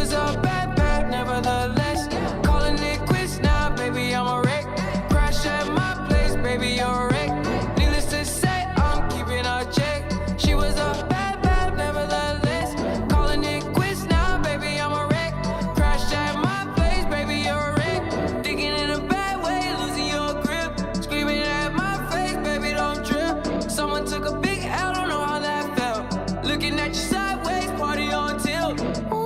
was a bad, bad, nevertheless. Calling it quits now, baby, I'm a wreck. Crash at my place, baby, you're a wreck. Needless to say, I'm keeping a check. She was a bad, bad, nevertheless. Calling it quits now, baby, I'm a wreck. Crash at my place, baby, you're a wreck. Thinking in a bad way, losing your grip. Screaming at my face, baby, don't trip. Someone took a big L, don't know how that felt. Looking at you sideways, party on tilt. Ooh,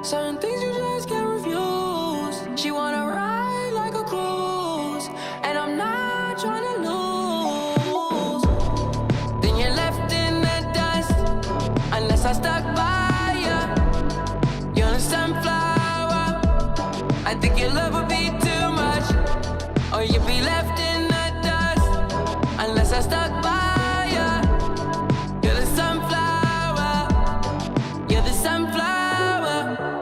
certain things you just can't refuse. She wanna ride like a cruise, and I'm not trying to lose. Then you're left in the dust, unless I stuck by ya. You're a sunflower. I think your love would be too much, or you'd be left in the dust, unless I stuck by ya. You're the sunflower. You're the sunflower.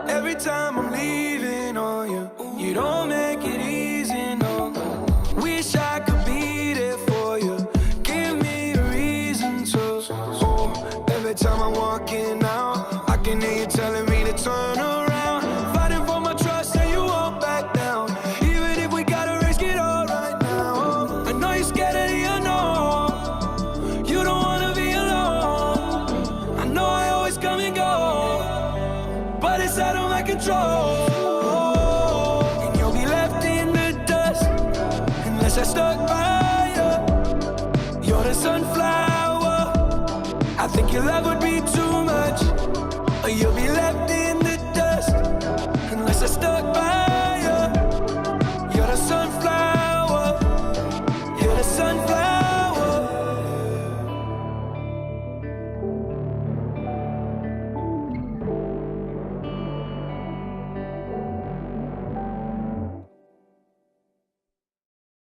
Every time I'm leaving on you, you don't make it easy, no. Wish I could be there for you. Give me a reason to. Oh, every time I'm walking out, I can hear you telling me to turn around. Fighting for my trust and you won't back down. Even if we gotta risk it all right now. I know you're scared of the unknown. You don't wanna be alone. I know I always come and go, but it's out of my control. And you'll be left in the dust, unless I stuck by you. You're the sunflower. I think your love